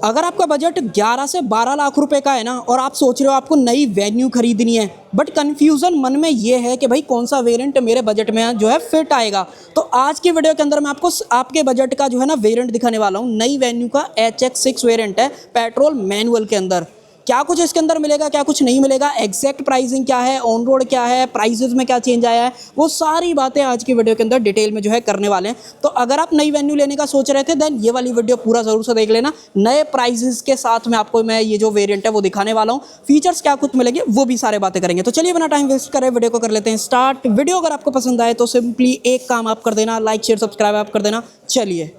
अगर आपका बजट 11 से 12 लाख रुपए का है ना और आप सोच रहे हो आपको नई वेन्यू खरीदनी है, बट कन्फ्यूज़न मन में ये है कि भाई कौन सा वेरिएंट मेरे बजट में जो है फिट आएगा, तो आज की वीडियो के अंदर मैं आपको आपके बजट का जो है ना वेरिएंट दिखाने वाला हूँ। नई वेन्यू का HX6 वेरिएंट है पेट्रोल मैनुअल के अंदर। क्या कुछ इसके अंदर मिलेगा, क्या कुछ नहीं मिलेगा, एग्जैक्ट प्राइसिंग क्या है, ऑन रोड क्या है, प्राइसेस में क्या चेंज आया है, वो सारी बातें आज की वीडियो के अंदर डिटेल में जो है करने वाले हैं। तो अगर आप नई वेन्यू लेने का सोच रहे थे देन ये वाली वीडियो पूरा जरूर से देख लेना। नए प्राइसेस के साथ में आपको मैं ये जो वेरिएंट है वो दिखाने वाला हूँ, फीचर्स क्या कुछ मिलेंगे वो भी सारे बातें करेंगे। तो चलिए बिना टाइम वेस्ट करें वीडियो को कर लेते हैं स्टार्ट। वीडियो अगर आपको पसंद आए तो सिंपली एक काम आप कर देना, लाइक शेयर सब्सक्राइब आप कर देना। चलिए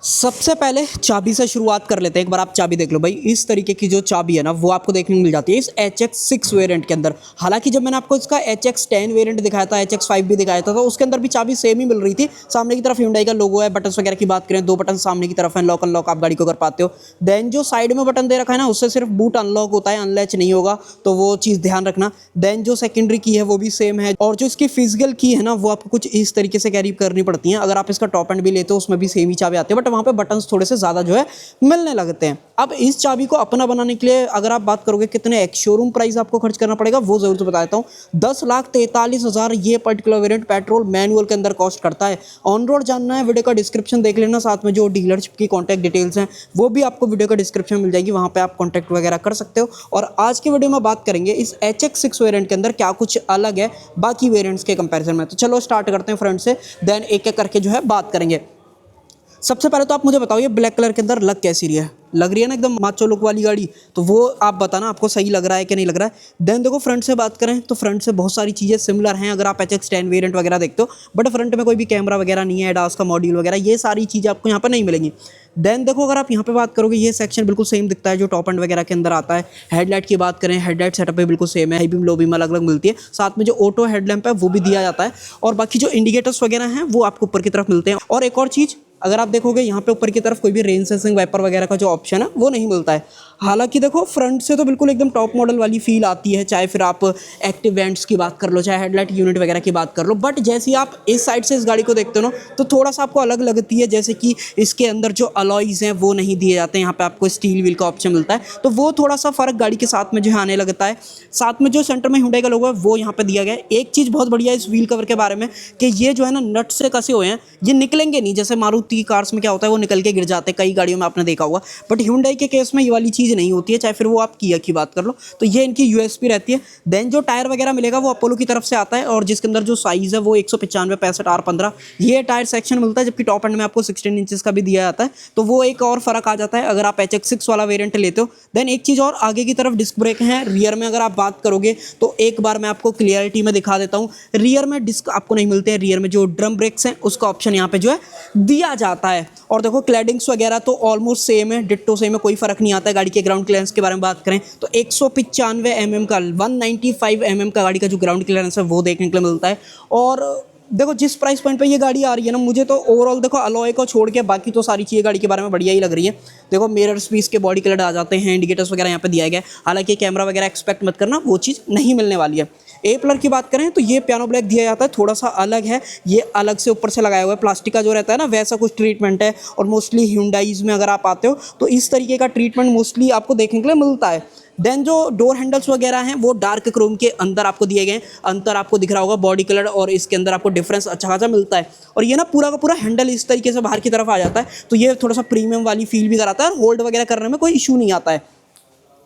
सबसे पहले चाबी से शुरुआत कर लेते हैं। एक बार आप चाबी देख लो भाई, इस तरीके की जो चाबी है ना वो आपको देखने को मिल जाती है इस HX6 वेरिएंट के अंदर। हालांकि जब मैंने आपको इसका HX10 वेरिएंट दिखाया था, HX5 भी दिखाया था, तो उसके अंदर भी चाबी सेम ही मिल रही थी। सामने की तरफ Hyundai का लोगो है। बटन वगैरह की बात करें, 2 बटन सामने की तरफ है, लॉक अनलॉक आप गाड़ी को कर पाते हो। देन जो साइड में बटन दे रखा है ना उससे सिर्फ बूट अनलॉक होता है, अनलैच नहीं होगा, तो वो चीज़ ध्यान रखना। देन जो सेकेंडरी की है वो भी सेम है, और जो इसकी फिजिकल की है ना वो आपको कुछ इस तरीके से कैरी करनी पड़ती है। अगर आप इसका टॉप एंड भी लेते हो उसमें भी सेम ही चाबी आती है, बट वहाँ पे बटन थोड़े से ज़्यादा जो है मिलने लगते हैं। अब इस चाबी को अपना बनाने के लिए अगर आप बात करोगे कितने एक्स शोरूम प्राइस आपको खर्च करना पड़ेगा वो जरूर से बता देता हूँ। 10,43,000 ये पर्टिकुलर वेरिएंट पेट्रोल मैनुअल के अंदर कॉस्ट करता है। ऑन रोड जानना है वीडियो का डिस्क्रिप्शन देख लेना, साथ में जो डीलरशिप की कॉन्टैक्ट डिटेल्स हैं वो भी आपको वीडियो का डिस्क्रिप्शन मिल जाएगी, वहाँ पर आप कॉन्टैक्ट वगैरह कर सकते हो। और आज की वीडियो में बात करेंगे इस HX6 वेरिएंट के अंदर क्या कुछ अलग है बाकी वेरिएंट्स के कंपैरिजन में। तो चलो स्टार्ट करते हैं फ्रंट से, देन एक एक करके जो है बात करेंगे। सबसे पहले तो आप मुझे बताओ ये ब्लैक कलर के अंदर लग कैसी लग रही है ना एकदम माचो लुक वाली गाड़ी, तो वो आप बताना आपको सही लग रहा है कि नहीं लग रहा है। देन देखो फ्रंट से बात करें तो फ्रंट से बहुत सारी चीज़ें सिमिलर हैं अगर आप HX10 वेरिएंट वगैरह देखते हो, बट फ्रंट में कोई भी कैमरा वगैरह नहीं है, एडास का मॉड्यूल वगैरह ये सारी चीज़ें आपको यहाँ पर नहीं मिलेंगी। देन देखो अगर आप यहाँ पे बात करोगे ये सेक्शन बिल्कुल सेम दिखता है जो टॉप एंड वगैरह के अंदर आता है। हेडलाइट की बात करें, हेडलाइट सेटअप भी बिल्कुल सेम है, हाई बीम लो बीम अलग अलग मिलती है, साथ में जो ऑटो हेडलैम्प है वो भी दिया जाता है, और बाकी जो इंडिकेटर्स वगैरह हैं वो आपको ऊपर की तरफ मिलते हैं। और एक और चीज़ अगर आप देखोगे यहाँ पे ऊपर की तरफ कोई भी रेन सेंसिंग वाइपर वगैरह का जो ऑप्शन है वो नहीं मिलता है। हालांकि देखो फ्रंट से तो बिल्कुल एकदम टॉप मॉडल वाली फील आती है, चाहे फिर आप एक्टिव वेंट्स की बात कर लो, चाहे हेडलाइट यूनिट वगैरह की बात कर लो, बट जैसे आप इस साइड से इस गाड़ी को देखते हो ना तो थोड़ा सा आपको अलग लगती है, जैसे कि इसके अंदर जो अलॉयज़ हैं वो नहीं दिए जाते हैं, यहाँ पे आपको स्टील व्हील का ऑप्शन मिलता है, तो वो थोड़ा सा फ़र्क गाड़ी के साथ में जो है आने लगता है। साथ में जो सेंटर में Hyundai का लोगो है वो यहाँ पे दिया गया है। एक चीज़ बहुत बढ़िया है इस व्हील कवर के बारे में कि ये जो है ना नट से कसे हुए हैं, ये निकलेंगे नहीं, जैसे मारुति कार्स में क्या होता है वो निकल के गिर जाते हैं, कई गाड़ियों में आपने देखा होगा, बट Hyundai के केस में ये वाली चीज़ नहीं होती है, चाहे फिर वो आप किया की बात कर लो, तो ये इनकी यूएसपी रहती है। देन जो टायर वगैरह मिलेगा वो अपोलो की तरफ से आता है, और जिसके अंदर जो साइज़ है वो 195/65 R15 ये टायर सेक्शन मिलता है, जबकि टॉप एंड में आपको 16 इंचेस का भी दिया जाता है, तो वो एक और फ़र्क आ जाता है अगर आप HX6 वाला वेरिएंट लेते हो। देन एक चीज़ और, आगे की तरफ डिस्क ब्रेक है, रियर में अगर आप बात करोगे तो एक बार मैं आपको क्लियरिटी में दिखा देता हूँ। रियर में डिस्क आपको नहीं मिलते हैं, रियर में जो ड्रम ब्रेक्स हैं उसका ऑप्शन यहाँ पे जो है दिया जाता है। और देखो क्लैडिंग्स वगैरह तो ऑलमोस्ट सेम है, डिट्टो सेम है, कोई फ़र्क नहीं आता है। गाड़ी के ग्राउंड क्लियरेंस के बारे में बात करें तो 195 mm का 195 mm का गाड़ी का जो ग्राउंड क्लियरेंस है वो देखने के लिए मिलता है। और देखो जिस प्राइस पॉइंट पे ये गाड़ी आ रही है ना, मुझे तो ओवरऑल देखो अलॉय को छोड़ के बाकी तो सारी चीज़ें गाड़ी के बारे में बढ़िया ही लग रही है। देखो मिरर्स भी इसके बॉडी कलर आ जाते हैं, इंडिकेटर्स वगैरह यहाँ पे दिया गया है। हालांकि कैमरा वगैरह एक्सपेक्ट मत करना, वो चीज़ नहीं मिलने वाली है। A-पिलर की बात करें तो ये पियानो ब्लैक दिया जाता है, थोड़ा सा अलग है, ये अलग से ऊपर से लगाया हुआ है, प्लास्टिक का जो रहता है ना वैसा कुछ ट्रीटमेंट है। और मोस्टली Hyundais में अगर आप आते हो तो इस तरीके का ट्रीटमेंट मोस्टली आपको देखने के लिए मिलता है। देन जो डोर हैंडल्स वगैरह हैं वो डार्क क्रोम के अंदर आपको दिए गए हैं, अंतर आपको दिख रहा होगा बॉडी कलर और इसके अंदर आपको डिफरेंस अच्छा खासा मिलता है। और ये ना पूरा का पूरा हैंडल इस तरीके से बाहर की तरफ आ जाता है, तो ये थोड़ा सा प्रीमियम वाली फील भी कराता है, और होल्ड वगैरह करने में कोई इशू नहीं आता है।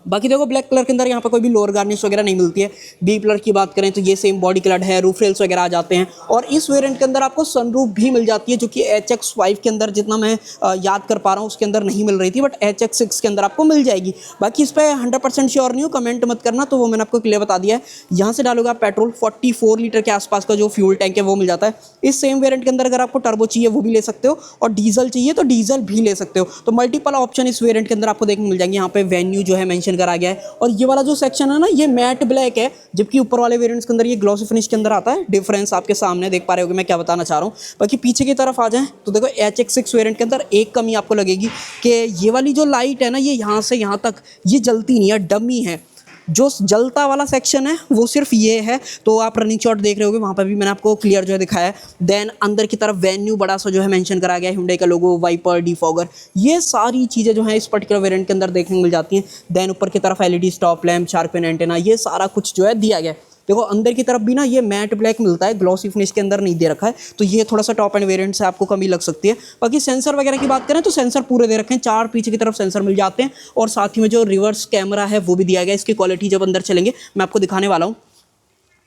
बाकी देखो ब्लैक कलर के अंदर यहाँ पर कोई भी लोअर गार्निश वगैरह नहीं मिलती है। B-पिलर की बात करें तो ये सेम बॉडी कलर है, रूफ रेल्स वगैरह आ जाते हैं, और इस वेरिएंट के अंदर आपको सनरूफ भी मिल जाती है, जो कि HX5 के अंदर जितना मैं याद कर पा रहा हूँ उसके अंदर नहीं मिल रही थी, बट HX6 के अंदर आपको मिल जाएगी। बाकी इस पर 100% श्योर नहीं हूँ, कमेंट मत करना, तो वो मैंने आपको क्लियर बता दिया है। यहाँ से डालोगे आप पेट्रोल, 44 लीटर के आसपास का जो फ्यूल टैंक है वो मिल जाता है। इस सेम वेरिएंट के अंदर अगर आपको टर्बो चाहिए वो भी ले सकते हो, और डीजल चाहिए तो डीजल भी ले सकते हो। तो मल्टीपल ऑप्शन इस वेरिएंट के अंदर आपको देखने मिल जाएंगे। यहाँ पे वेन्यू जो है मेंशन करा गया है, और ये वाला जो सेक्शन है ना ये मैट ब्लैक है, जबकि ऊपर वाले वेरिएंट्स के अंदर ये ग्लॉसी फिनिश के अंदर आता है। डिफरेंस आपके सामने देख पा रहे होगे मैं क्या बताना चाह रहा हूँ। बाकी पीछे की तरफ आ जाएं तो देखो HX6 वेरिएंट के अंदर एक कमी आपको लगेगी कि ये वाली जो लाइट है ना ये यहाँ से यहाँ तक ये जलती नहीं है, डमी है। जो जलता वाला सेक्शन है वो सिर्फ ये है, तो आप रनिंग शॉट देख रहे होगे वहाँ पर भी मैंने आपको क्लियर जो है दिखाया है। देन अंदर की तरफ वेन्यू बड़ा सा जो है मेंशन करा गया है, Hyundai का लोगो, वाइपर, डिफॉगर, ये सारी चीज़ें जो हैं इस पर्टिकुलर वेरिएंट के अंदर देखने को मिल जाती हैं। देन ऊपर की तरफ LED stop lamp, shark fin antenna, ये सारा कुछ जो है दिया गया है। देखो अंदर की तरफ भी ना ये मैट ब्लैक मिलता है, ग्लॉसी फिनिश के अंदर नहीं दे रखा है, तो ये थोड़ा सा टॉप एंड वेरिएंट से आपको कमी लग सकती है। बाकी सेंसर वगैरह की बात करें तो सेंसर पूरे दे रखे हैं, 4 पीछे की तरफ सेंसर मिल जाते हैं, और साथ ही में जो रिवर्स कैमरा है वो भी दिया गया है। इसकी क्वालिटी जब अंदर चलेंगे मैं आपको दिखाने वाला हूँ।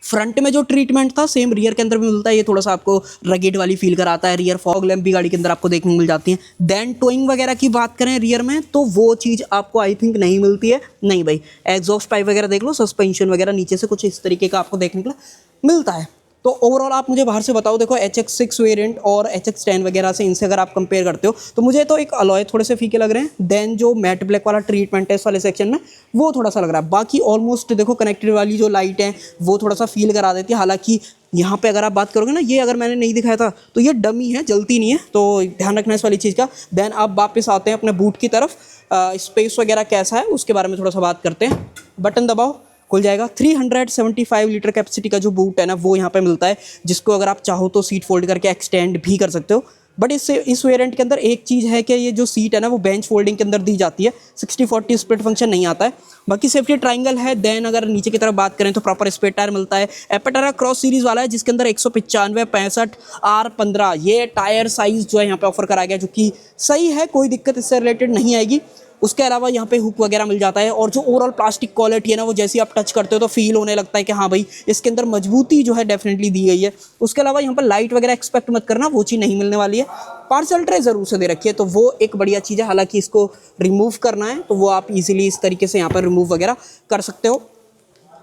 फ्रंट में जो ट्रीटमेंट था सेम रियर के अंदर भी मिलता है, ये थोड़ा सा आपको रगेड वाली फील कराता है। रियर फॉग लैम्प भी गाड़ी के अंदर आपको देखने को मिल जाती है। देन टोइंग वगैरह की बात करें रियर में तो वो चीज़ आपको आई थिंक नहीं मिलती है, नहीं भाई। एग्जॉस्ट पाइप वगैरह देख लो, सस्पेंशन वगैरह नीचे से कुछ इस तरीके का आपको देखने को मिलता है। तो ओवरऑल आप मुझे बाहर से बताओ, देखो HX6 वेरिएंट और HX10 वगैरह से इनसे अगर आप कंपेयर करते हो तो मुझे तो एक अलॉय थोड़े से फीके लग रहे हैं। देन जो मैट ब्लैक वाला ट्रीटमेंट है इस वाले सेक्शन में वो थोड़ा सा लग रहा है। बाकी ऑलमोस्ट देखो कनेक्टेड वाली जो लाइट है वो थोड़ा सा फील करा देती है। हालांकि यहाँ पे अगर आप बात करोगे ना, ये अगर मैंने नहीं दिखाया था तो ये डमी है, जलती नहीं है, तो ध्यान रखना इस वाली चीज़ का। देन आप वापस आते हैं अपने बूट की तरफ, स्पेस वगैरह कैसा है उसके बारे में थोड़ा सा बात करते हैं। बटन दबाओ, खुल जाएगा। 375 लीटर कैपेसिटी का जो बूट है ना वो यहाँ पे मिलता है, जिसको अगर आप चाहो तो सीट फोल्ड करके एक्सटेंड भी कर सकते हो। बट इस वेरिएंट के अंदर एक चीज़ है कि ये जो सीट है ना वो बेंच फोल्डिंग के अंदर दी जाती है, 60-40 स्प्लिट फंक्शन नहीं आता है। बाकी सेफ्टी ट्रायंगल है। देन अगर नीचे की तरफ बात करें तो प्रॉपर स्पेयर टायर मिलता है। एपेटारा क्रॉस सीरीज़ वाला है जिसके अंदर 195, 65, R15 ये टायर साइज़ जो है यहाँ पे ऑफर करा गया, जो कि सही है, कोई दिक्कत इससे रिलेटेड नहीं आएगी। उसके अलावा यहाँ पे हुक वगैरह मिल जाता है, और जो ओवरऑल प्लास्टिक क्वालिटी है ना वो जैसे आप टच करते हो तो फील होने लगता है कि हाँ भाई इसके अंदर मजबूती जो है डेफिनेटली दी गई है। उसके अलावा यहाँ पर लाइट वगैरह एक्सपेक्ट मत करना, वो चीज़ नहीं मिलने वाली है। पार्सल ट्रे ज़रूर से दे रखी है, तो वो एक बढ़िया चीज़ है। हालांकि इसको रिमूव करना है तो वो आप इजीली इस तरीके से यहाँ पर रिमूव वगैरह कर सकते हो।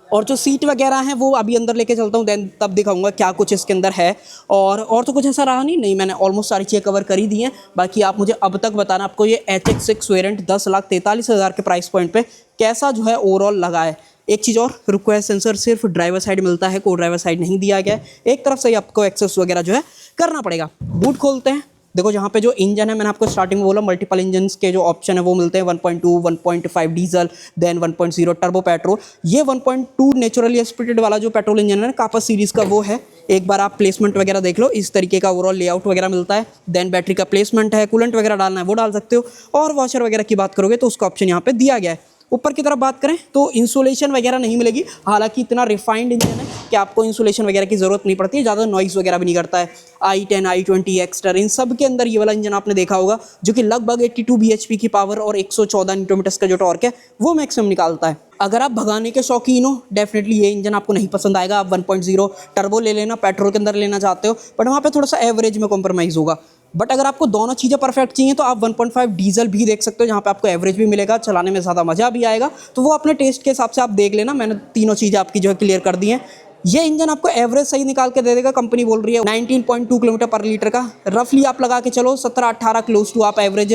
और जो सीट वगैरह हैं वो अभी अंदर लेके चलता हूँ, देन तब दिखाऊंगा क्या कुछ इसके अंदर है। और तो कुछ ऐसा रहा नहीं, मैंने ऑलमोस्ट सारी चीज़ें कवर कर ही दी हैं। बाकी आप मुझे अब तक बताना आपको ये HX6 वेरिएंट 10,43,000 के प्राइस पॉइंट पे कैसा जो है ओवरऑल लगा है। एक चीज़ और, रिक्वेस्ट सेंसर सिर्फ ड्राइवर साइड मिलता है, को ड्राइवर साइड नहीं दिया गया है। एक तरफ से ही आपको एक्सेस वगैरह जो है करना पड़ेगा। बूट खोलते हैं। देखो यहाँ पे जो इंजन है, मैंने आपको स्टार्टिंग में बोला मल्टीपल इंजन के जो ऑप्शन है वो मिलते हैं, 1.2, 1.5 डीजल, देन 1.0 टर्बो पेट्रोल। ये 1.2 नेचुरली एस्पिरेटेड वाला जो पेट्रोल इंजन है कापा सीरीज़ का वो है। एक बार आप प्लेसमेंट वगैरह देख लो, इस तरीके का ओवरऑल लेआउट वगैरह मिलता है। देन बैटरी का प्लेसमेंट है, कूलेंट वगैरह डालना है वो डाल सकते हो, और वॉशर वगैरह की बात करोगे तो उसका ऑप्शन यहाँ पे दिया गया है। ऊपर की तरफ बात करें तो इंसुलेशन वगैरह नहीं मिलेगी, हालांकि इतना रिफाइंड इंजन है कि आपको इंसुलेशन वगैरह की ज़रूरत नहीं पड़ती है, ज़्यादा नॉइज़ वगैरह भी नहीं करता है। i10, i20, एक्स्ट्रा इन सब के अंदर ये वाला इंजन आपने देखा होगा, जो कि लगभग 82 bhp की पावर और 114 न्यूटन मीटर्स का जो टॉर्क है वो मैक्सिमम निकालता है। अगर आप भगाने के शौकीन हो डेफिनेटली ये इंजन आपको नहीं पसंद आएगा। आप 1.0 टर्बो ले लेना, पेट्रोल के अंदर लेना चाहते हो, बट वहाँ पे थोड़ा सा एवरेज में कॉम्प्रोमाइज़ होगा। बट अगर आपको दोनों चीज़ें परफेक्ट चाहिए तो आप 1.5 डीजल भी देख सकते हो, जहाँ पे आपको एवरेज भी मिलेगा, चलाने में ज़्यादा मज़ा भी आएगा। तो वो अपने टेस्ट के हिसाब से आप देख लेना। मैंने तीनों चीज़ें आपकी जो है क्लियर कर दी हैं। ये इंजन आपको एवरेज सही निकाल के दे देगा, कंपनी बोल रही है 19.2 किलोमीटर पर लीटर का। रफली आप लगा के चलो 17-18 क्लोज टू आप एवरेज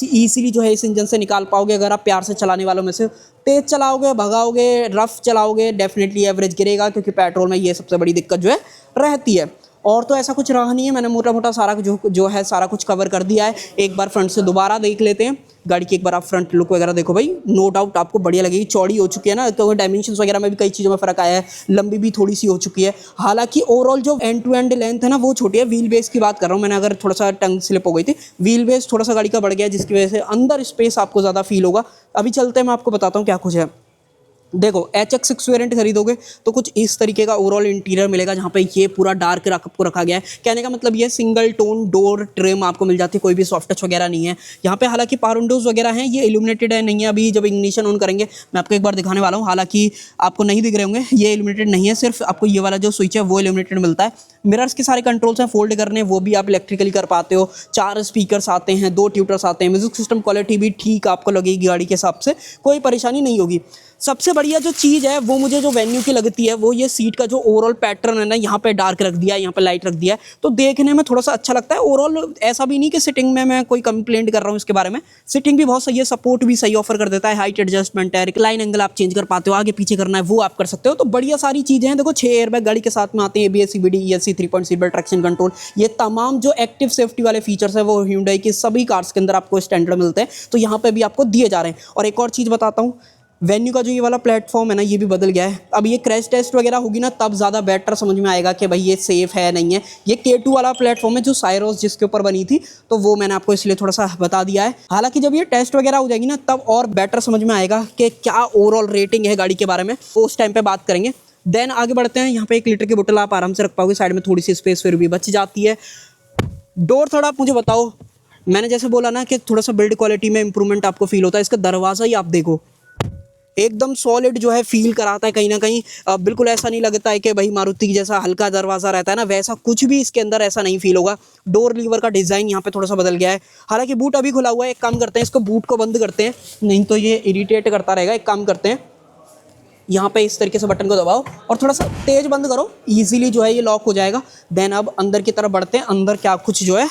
ईजिली जो है इस इंजन से निकाल पाओगे, अगर आप प्यार से चलाने वालों में से। तेज़ चलाओगे, भगाओगे, रफ चलाओगे, डेफिनेटली एवरेज गिरेगा, क्योंकि पेट्रोल में ये सबसे बड़ी दिक्कत जो है रहती है। और तो ऐसा कुछ रहा नहीं है, मैंने मोटा मोटा सारा जो है सारा कुछ कवर कर दिया है। एक बार फ्रंट से दोबारा देख लेते हैं गाड़ी की, एक बार आप फ्रंट लुक वगैरह देखो भाई, नो डाउट आपको बढ़िया लगेगी। चौड़ी हो चुकी है ना, तो डायमेंशंस वगैरह में भी कई चीज़ों में फ़र्क आया है, लंबी भी थोड़ी सी हो चुकी है। हालांकि ओवरऑल जो एंड टू एंड लेंथ है ना वो छोटी है। व्हील बेस की बात कर रहा हूँ मैंने, अगर थोड़ा सा टंग स्लिप हो गई थी, व्हील बेस थोड़ा सा गाड़ी का बढ़ गया है, जिसकी वजह से अंदर स्पेस आपको ज़्यादा फील होगा। अभी चलते हैं, मैं आपको बताता हूँ क्या कुछ है। देखो HX6 वेरिएंट खरीदोगे तो कुछ इस तरीके का ओवरऑल इंटीरियर मिलेगा, जहाँ पे ये पूरा डार्क आपको रखा गया है। कहने का मतलब ये सिंगल टोन डोर ट्रिम आपको मिल जाती है, कोई भी सॉफ्ट टच वगैरह नहीं है यहाँ पे। हालांकि पावर विंडोज वगैरह हैं, ये इल्यूमिनेटेड है नहीं है। अभी जब इग्निशन ऑन करेंगे मैं आपको एक बार दिखाने वाला हूँ, हालांकि आपको नहीं दिख रहे होंगे, ये इल्यूमिनेटेड नहीं है, सिर्फ आपको ये वाला जो स्विच है वो इल्यूमिनेटेड मिलता है। मिरर्स के सारे कंट्रोल्स हैं फोल्ड करने, वो भी आप इलेक्ट्रिकली कर पाते हो। 4 स्पीकर्स आते हैं, 2 ट्यूटर्स आते हैं। म्यूजिक सिस्टम क्वालिटी भी ठीक आपको लगेगी गाड़ी के हिसाब से, कोई परेशानी नहीं होगी। सबसे बढ़िया जो चीज़ है वो मुझे जो वेन्यू की लगती है वो ये सीट का जो ओवरऑल पैटर्न है ना, यहाँ पे डार्क रख दिया है, यहाँ पे लाइट रख दिया है, तो देखने में थोड़ा सा अच्छा लगता है। ओवरऑल ऐसा भी नहीं कि सिटिंग में मैं कोई कंप्लेंट कर रहा हूँ इसके बारे में, सिटिंग भी बहुत सही है, सपोर्ट भी सही ऑफर कर देता है। हाइट एडजस्टमेंट है, रिक्लाइन एंगल आप चेंज कर पाते हो, आगे पीछे करना है वो आप कर सकते हो, तो बढ़िया सारी चीज़ें हैं। देखो 6 एयरबैग गाड़ी के साथ में आते हैं, ABS CBD ESC 3.0 seat belt traction control, ये तमाम जो एक्टिव सेफ्टी वाले फीचर्स है वो Hyundai की सभी कार्स के अंदर आपको स्टैंडर्ड मिलते हैं, तो यहाँ पे भी आपको दिए जा रहे हैं। और एक और चीज़ बताता हूँ, वेन्यू का जो ये वाला प्लेटफॉर्म है ना, ये भी बदल गया है। अब ये क्रैश टेस्ट वगैरह होगी ना, तब ज़्यादा बेटर समझ में आएगा कि भाई ये सेफ़ है नहीं है। ये K2 वाला प्लेटफॉर्म है जो साइरोस जिसके ऊपर बनी थी, तो वो मैंने आपको इसलिए थोड़ा सा बता दिया है। हालांकि जब ये टेस्ट वगैरह हो जाएगी ना, तब और बेटर समझ में आएगा कि क्या ओवरऑल रेटिंग है गाड़ी के बारे में, वो उस टाइम पर बात करेंगे। देन आगे बढ़ते हैं। यहाँ पे 1 लीटर की बोतल आप आराम से रख पाओगे, साइड में थोड़ी सी स्पेस फिर भी बच जाती है। डोर थोड़ा आप मुझे बताओ, मैंने जैसे बोला ना कि थोड़ा सा बिल्ड क्वालिटी में इंप्रूवमेंट आपको फील होता है। इसका दरवाज़ा ही आप देखो, एकदम सॉलिड जो है फील कराता है कहीं ना कहीं। बिल्कुल ऐसा नहीं लगता है कि भाई मारुति की जैसा हल्का दरवाज़ा रहता है ना, वैसा कुछ भी इसके अंदर ऐसा नहीं फील होगा। डोर लीवर का डिज़ाइन यहाँ पे थोड़ा सा बदल गया है। हालांकि बूट अभी खुला हुआ है, एक काम करते हैं, इसको बूट को बंद करते हैं, नहीं तो ये इरिटेट करता रहेगा। एक काम करते हैं, यहाँ पे इस तरीके से बटन को दबाओ और थोड़ा सा तेज़ बंद करो, ईजिली जो है ये लॉक हो जाएगा। देन अब अंदर की तरफ बढ़ते हैं। अंदर क्या कुछ जो है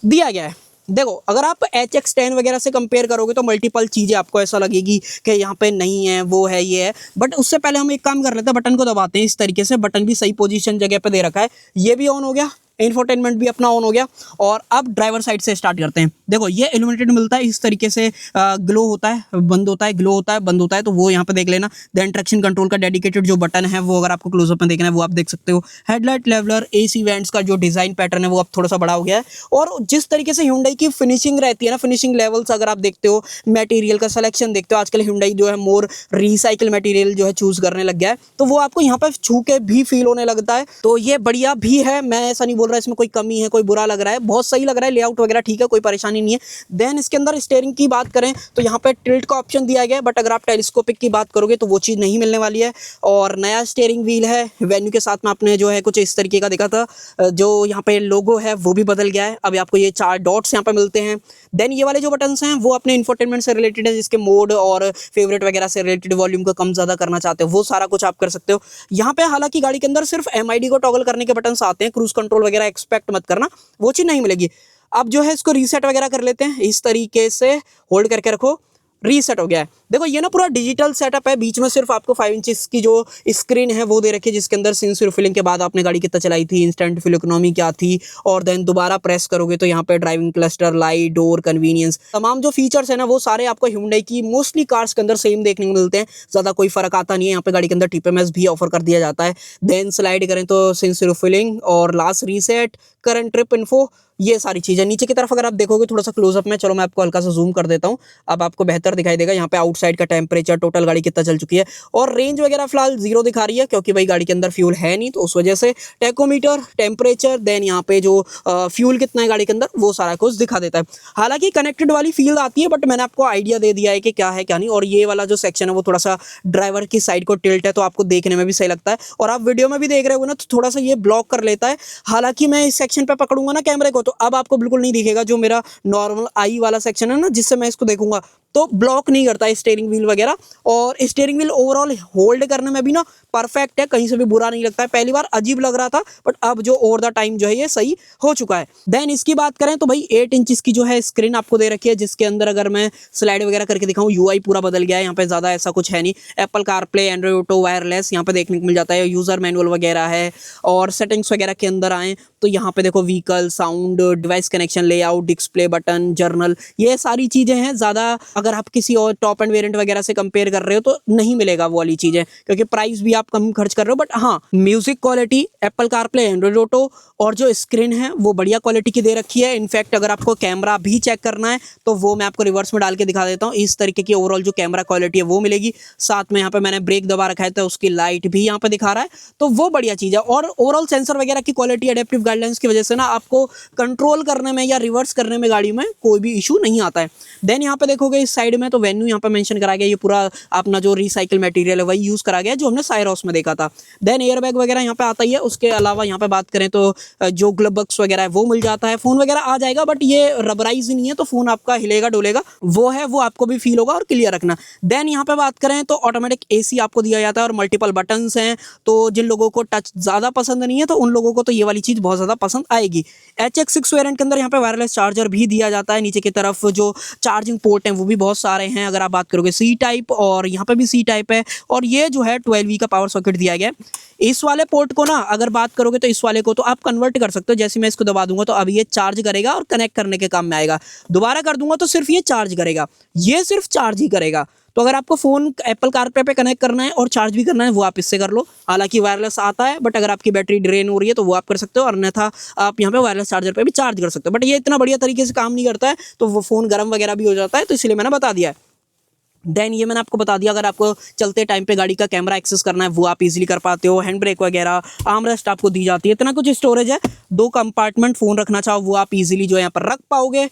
दिया गया है, देखो अगर आप HX10 वगैरह से कंपेयर करोगे तो मल्टीपल चीज़ें आपको ऐसा लगेगी कि यहाँ पे नहीं है, वो है, ये है। बट उससे पहले हम एक काम कर लेते हैं, बटन को दबाते हैं इस तरीके से। बटन भी सही पोजीशन जगह पे दे रखा है, ये भी ऑन हो गया, इंफोटेनमेंट भी अपना ऑन हो गया। और अब ड्राइवर साइड से स्टार्ट करते हैं। देखो ये इल्यूमिनेटेड मिलता है इस तरीके से, ग्लो होता है, बंद होता है, ग्लो होता है, बंद होता है, तो वो यहाँ पे देख लेना। देन ट्रैक्शन कंट्रोल का डेडिकेटेड जो बटन है वो अगर आपको क्लोजअप में देखना है वो आप देख सकते हो। हेडलाइट लेवलर, AC वेंट्स का जो डिज़ाइन पैटर्न है वो अब थोड़ा सा बड़ा हो गया है। और जिस तरीके से Hyundai की फिनिशिंग रहती है ना, फिनिशिंग लेवल्स अगर आप देखते हो, मटेरियल का सिलेक्शन देखते हो, आजकल Hyundai जो है मोर रिसाइकिल मटेरियल जो है चूज़ करने लग गया है, तो वो आपको यहाँ पर छू के भी फील होने लगता है। तो ये बढ़िया भी है, मैं ऐसा नहीं बोल रहा इसमें कोई कमी है, कोई बुरा लग रहा है, बहुत सही लग रहा है। लेआउट वगैरह ठीक है, कोई परेशानी नहीं है। देन इसके अंदर स्टीयरिंग की बात करें तो यहाँ पे टिल्ट का ऑप्शन दिया गया है, बट अगर आप टेलीस्कोपिक की बात करोगे तो वो चीज़ नहीं मिलने वाली है। और नया स्टीयरिंग व्हील है, वेन्यू के साथ में आपने जो है कुछ इस तरीके का देखा था। जो यहाँ पे लोगो है वो भी बदल गया है, अभी आपको ये 4 डॉट्स यहाँ पे मिलते हैं। देन ये वाले जो बटन्स हैं वो अपने इंफोटेनमेंट से रिलेटेड है, जिसके मोड और फेवरेट वगैरह से रिलेटेड, वॉल्यूम को कम ज़्यादा करना चाहते हो वो सारा कुछ आप कर सकते हो यहाँ पे। हालांकि गाड़ी के अंदर सिर्फ MID को टॉगल करने के बटन्स आते हैं, क्रूज कंट्रोल वगैरह एक्सपेक्ट मत करना, वो चीज़ नहीं मिलेगी। अब जो है इसको रीसेट वगैरह कर लेते हैं, इस तरीके से होल्ड करके रखो, रीसेट हो गया है। देखो ये ना पूरा डिजिटल सेटअप है, बीच में सिर्फ आपको 5 इंचेस की जो स्क्रीन है वो दे रखी है, जिसके अंदर सेंसर फिलिंग के बाद आपने गाड़ी कितना चलाई थी, इंस्टेंट फ्यूल इकोनॉमी क्या थी, और देन दोबारा प्रेस करोगे तो यहाँ पे driving cluster, light, door, convenience, तमाम जो फीचर्स है ना वो सारे आपको Hyundai की मोस्टली कार्स के अंदर सेम देखने को मिलते हैं, ज़्यादा कोई फर्क आता नहीं है। यहाँ पे गाड़ी के अंदर TPMS भी ऑफर कर दिया जाता है। देन स्लाइड करें तो सेंसर फिलिंग और last reset, current trip info, ये सारी चीज़ें। नीचे की तरफ अगर आप देखोगे थोड़ा सा क्लोजअप में, चलो मैं आपको हल्का सा जूम कर देता हूँ, अब आपको बेहतर दिखाई देगा। यहाँ पे आउटसाइड का टेम्परेचर, टोटल गाड़ी कितना चल चुकी है, और रेंज वगैरह फिलहाल 0 दिखा रही है क्योंकि भाई गाड़ी के अंदर फ्यूल है नहीं, तो उस वजह से टेकोमीटर, टेम्परेचर, देन यहाँ पे जो फ्यूल कितना है गाड़ी के अंदर वो सारा कुछ दिखा देता है। हालांकि कनेक्टेड वाली फील आती है, बट मैंने आपको आइडिया दे दिया है कि क्या है क्या नहीं। और ये वाला जो सेक्शन है वो थोड़ा सा ड्राइवर की साइड को टिल्ट है, तो आपको देखने में भी सही लगता है। और आप वीडियो में भी देख रहे हो ना, तो थोड़ा सा ये ब्लॉक कर लेता है। हालांकि मैं इस सेक्शन पे पकड़ूंगा ना कैमरे को, तो अब आपको बिल्कुल नहीं दिखेगा। जो मेरा नॉर्मल आई वाला सेक्शन है ना, जिससे मैं इसको देखूंगा, तो ब्लॉक नहीं करता है स्टीयरिंग व्हील वगैरह। और स्टीयरिंग व्हील ओवरऑल होल्ड करने में भी ना परफेक्ट है, कहीं से भी बुरा नहीं लगता है। पहली बार अजीब लग रहा था, बट अब जो ओवर द टाइम जो है ये सही हो चुका है। देन इसकी बात करें तो भाई 8 इंचेस की जो है स्क्रीन आपको दे रखी है, जिसके अंदर अगर मैं स्लाइड वगैरह करके दिखाऊं, UI पूरा बदल गया है। यहाँ पे ज़्यादा ऐसा कुछ है नहीं। Apple CarPlay, Android auto, wireless यहाँ पे देखने को मिल जाता है। यूज़र मैनुअल वगैरह है। और सेटिंग्स वगैरह के अंदर आएँ तो यहाँ पे देखो vehicle, sound, device connection, layout, display button, journal, ये सारी चीज़ें हैं। ज़्यादा अगर आप किसी और टॉप एंड वेरिएंट वगैरह से कंपेयर कर रहे हो तो नहीं मिलेगा वो वाली चीज़ें, क्योंकि प्राइस भी आप कम खर्च कर रहे हो। बट हाँ, music quality, Apple CarPlay, Android auto, और जो स्क्रीन है वो बढ़िया क्वालिटी की दे रखी है। इनफैक्ट अगर आपको कैमरा भी चेक करना है तो वो मैं आपको रिवर्स में डाल के दिखा देता हूँ। इस तरीके की ओवरऑल जो कैमरा क्वालिटी है वो मिलेगी। साथ में यहाँ पे मैंने ब्रेक दबा रखा है तो उसकी लाइट भी यहाँ पे दिखा रहा है, तो वो बढ़िया चीज़ है। और ओवरऑल सेंसर वगैरह की क्वालिटी एडेप्टिव गाइडलाइंस की वजह से ना आपको कंट्रोल करने में या रिवर्स करने में गाड़ी में कोई भी इशू नहीं आता है। देन यहाँ पे देखोगे इस साइड में तो वेन्यू यहाँ पे मेंशन करा गया, ये पूरा अपना जो रिसाइकिल मटेरियल है वही यूज़ करा गया जो हमने साइरोस में देखा था। देन एयर बैग वगैरह यहाँ पे आता ही है। उसके अलावा यहाँ पे बात करें तो जो ग्लब बॉक्स वगैरह है वो मिल जाता है। फ़ोन वगैरह आ जाएगा, बट ये रबराइज नहीं है, तो फ़ोन आपका हिलेगा डोलेगा, वो है वो आपको भी फील होगा, और क्लियर रखना। देन यहाँ पे बात करें तो ऑटोमेटिक AC आपको दिया जाता है और मल्टीपल बटन्स हैं। तो जिन लोगों को टच ज़्यादा पसंद नहीं है तो उन लोगों को तो ये वाली चीज़ बहुत ज़्यादा पसंद आएगी। HX6 वेरिएंट के अंदर यहाँ पे वायरलेस चार्जर भी दिया जाता है। नीचे की तरफ जो चार्जिंग पोर्ट हैं वो भी बहुत सारे हैं। अगर आप बात करोगे C टाइप, और यहाँ पे भी C टाइप है, और ये जो है 12V का पावर सॉकेट दिया गया है। इस वाले पोर्ट को ना अगर बात करोगे तो इस वाले को तो आप कन्वर्ट कर सकते हो। जैसे मैं इसको दबा दूंगा तो अब ये चार्ज करेगा और कनेक्ट करने के काम में आएगा। दोबारा कर दूंगा तो सिर्फ ये चार्ज करेगा, ये सिर्फ चार्ज ही करेगा। तो अगर आपको फ़ोन एप्पल कारप्ले पे कनेक्ट करना है और चार्ज भी करना है वो आप इससे कर लो। हालांकि वायरलेस आता है, बट अगर आपकी बैटरी ड्रेन हो रही है तो वो आप कर सकते हो, और अन्यथा आप यहाँ पे वायरलेस चार्जर पे भी चार्ज कर सकते हो। बट ये इतना बढ़िया तरीके से काम नहीं करता है, तो वो फ़ोन गर्म वगैरह भी हो जाता है, तो इसलिए मैंने बता दिया है। देन ये मैंने आपको बता दिया, अगर आपको चलते टाइम पे गाड़ी का कैमरा एक्सेस करना है वो आप इजीली कर पाते हो। हैंड ब्रेक वगैरह, आर्मरेस्ट आपको दी जाती है, इतना कुछ स्टोरेज है। 2 कंपार्टमेंट फ़ोन रखना चाहो वो आप इजीली जो है यहाँ पर रख पाओगे।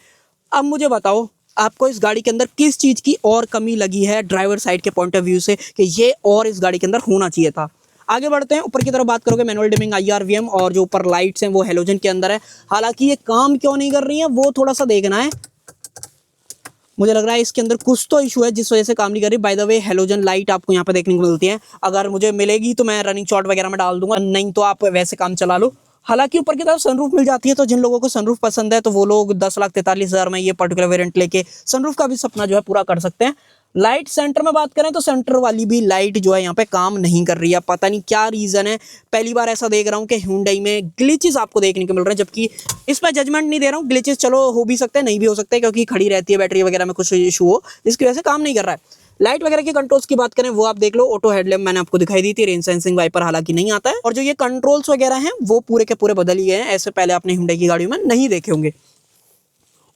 अब मुझे बताओ आपको इस गाड़ी के अंदर किस चीज़ की और कमी लगी है ड्राइवर साइड के पॉइंट ऑफ व्यू से कि ये और इस गाड़ी के अंदर होना चाहिए था। आगे बढ़ते हैं, ऊपर की तरफ बात करोगे मैनुअल डिमिंग IRVM, और जो ऊपर लाइट्स हैं वो हेलोजन के अंदर है। हालांकि ये काम क्यों नहीं कर रही है वो थोड़ा सा देखना है। मुझे लग रहा है इसके अंदर कुछ तो इशू है जिस वजह से काम नहीं कर रही। By the way halogen light आपको यहाँ पे देखने को मिलती है, अगर मुझे मिलेगी तो मैं रनिंग शॉट वगैरह में डाल दूंगा, नहीं तो आप वैसे काम चला लो। हालांकि ऊपर की तरफ सनरूफ मिल जाती है, तो जिन लोगों को सनरूफ पसंद है तो वो लोग 10,43,000 में ये पर्टिकुलर वेरिएंट लेके सनरूफ का भी सपना जो है पूरा कर सकते हैं। लाइट सेंटर में बात करें तो सेंटर वाली भी लाइट जो है यहाँ पे काम नहीं कर रही है, पता नहीं क्या रीज़न है। पहली बार ऐसा देख रहा हूँ कि Hyundai में ग्लिचेस आपको देखने को मिल रहे हैं, जबकि इस पर जजमेंट नहीं दे रहा हूँ। ग्लिचेस चलो हो भी सकते हैं, नहीं भी हो सकते, क्योंकि खड़ी रहती है बैटरी वगैरह में कुछ इशू हो जिसकी वजह से काम नहीं कर रहा है। लाइट वगैरह के कंट्रोल्स की बात करें वो आप देख लो, ऑटो हेडलैम्प मैंने आपको दिखाई दी थी, रेन सेंसिंग वाइपर हालांकि नहीं आता है, और जो ये कंट्रोल्स वगैरह हैं वो पूरे के पूरे बदल ही गए हैं, ऐसे पहले आपने Hyundai की गाड़ियों में नहीं देखे होंगे।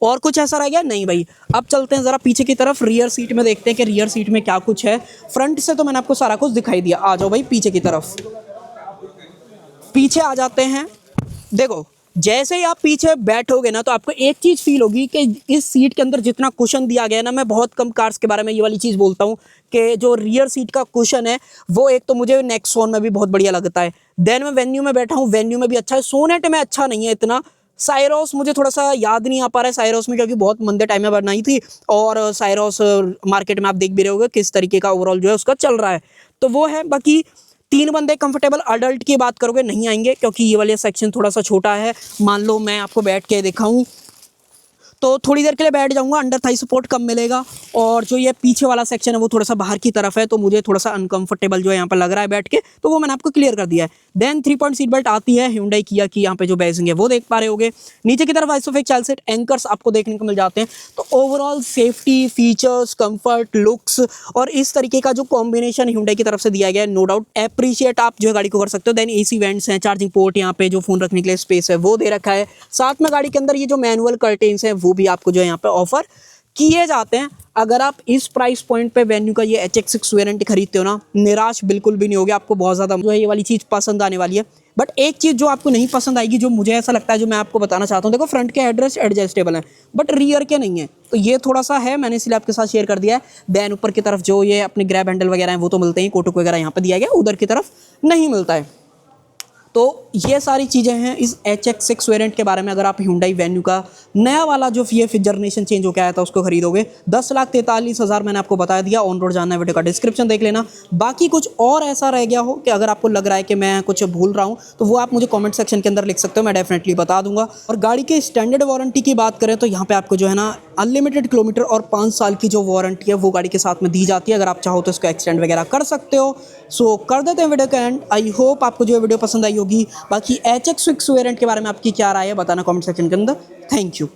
और कुछ ऐसा रह गया नहीं भाई। अब चलते हैं ज़रा पीछे की तरफ, रियर सीट में देखते हैं कि रियर सीट में क्या कुछ है। फ्रंट से तो मैंने आपको सारा कुछ दिखाई दिया, आ जाओ भाई पीछे की तरफ। पीछे आ जाते हैं। देखो जैसे ही आप पीछे बैठोगे ना तो आपको एक चीज़ फील होगी कि इस सीट के अंदर जितना कुशन दिया गया है ना, मैं बहुत कम कार्स के बारे में ये वाली चीज़ बोलता हूँ कि जो रियर सीट का कुशन है वो एक तो मुझे नेक्सॉन में भी बहुत बढ़िया लगता है। देन मैं वेन्यू में बैठा हूँ, वेन्यू में भी अच्छा है। सोनेट में अच्छा नहीं है इतना। साइरोस मुझे थोड़ा सा याद नहीं आ पा रहा है साइरोस में, क्योंकि बहुत मंदे टाइम में बनाई थी, और साइरोस मार्केट में आप देख भी रहे होगे किस तरीके का ओवरऑल जो है उसका चल रहा है, तो वो है। बाकी 3 बंदे कंफर्टेबल अडल्ट की बात करोगे नहीं आएंगे, क्योंकि ये वाला सेक्शन थोड़ा सा छोटा है। मान लो मैं आपको बैठ के दिखाऊं तो थोड़ी देर के लिए बैठ जाऊंगा, अंडर थाई सपोर्ट कम मिलेगा, और जो ये पीछे वाला सेक्शन है वो थोड़ा सा बाहर की तरफ है, तो मुझे थोड़ा सा अनकंफर्टेबल जो है यहाँ पर लग रहा है बैठ के, तो वो मैंने आपको क्लियर कर दिया है। देन 3 पॉइंट सीट बेल्ट आती है Hyundai किया की, यहाँ पे जो बेसिंग है वो देख पा रहे होगे। नीचे की तरफ आइसोफिक चाइल्ड सीट एंकर्स आपको देखने को मिल जाते हैं। तो overall safety, features, comfort, looks और इस तरीके का जो कॉम्बिनेशन Hyundai की तरफ से दिया गया है, नो डाउट एप्रिशिएट आप जो है गाड़ी को कर सकते हो। देन AC वेंट्स हैं, चार्जिंग पोर्ट, यहाँ पे जो फोन रखने के लिए स्पेस है वो दे रखा है। साथ में गाड़ी के अंदर ये जो मैनुअल कर्टेन्स हैं वो भी आपको जो है यहाँ पे ऑफर किए जाते हैं। अगर आप इस प्राइस पॉइंट पे वेन्यू का ये HX6 वेरिएंट खरीदते हो ना, निराश बिल्कुल भी नहीं होगे, आपको बहुत ज़्यादा जो है ये वाली चीज़ पसंद आने वाली है। बट एक चीज़ जो आपको नहीं पसंद आएगी, जो मुझे ऐसा लगता है, जो मैं आपको बताना चाहता हूँ, देखो फ्रंट के हेडरेस्ट एडजस्टेबल हैं बट रियर के नहीं है, तो ये थोड़ा सा है, मैंने इसलिए आपके साथ शेयर कर दिया है। देन ऊपर की तरफ जो ये अपने ग्रैब हैंडल वगैरह हैं वो तो मिलते हैं, कोटक वगैरह यहाँ पर दिया गया, उधर की तरफ नहीं मिलता है। तो ये सारी चीज़ें हैं इस HX6 वेरिएंट के बारे में। अगर आप Hyundai वेन्यू का नया वाला जो ये जनरेशन चेंज होकर आया था उसको खरीदोगे, 10,43,000 मैंने आपको बता दिया। ऑन रोड जानना है वीडियो का डिस्क्रिप्शन देख लेना। बाकी कुछ और ऐसा रह गया हो कि अगर आपको लग रहा है कि मैं कुछ भूल रहा हूँ तो वो आप मुझे कॉमेंट सेक्शन के अंदर लिख सकते हो, मैं डेफिनेटली बता दूंगा। और गाड़ी के स्टैंडर्ड वारंटी की बात करें तो यहाँ पर आपको जो है ना अनलिमिटेड किलोमीटर और 5 साल की जो वारंटी है वो गाड़ी के साथ में दी जाती है। अगर आप चाहो तो इसको एक्सटेंड वगैरह कर सकते हो। सो कर देते हैं वीडियो का एंड। आई होप आपको जो वीडियो पसंद आई होगी। बाकी HX6 वेरिएंट के बारे में आपकी क्या राय है बताना कमेंट सेक्शन के अंदर। Thank you.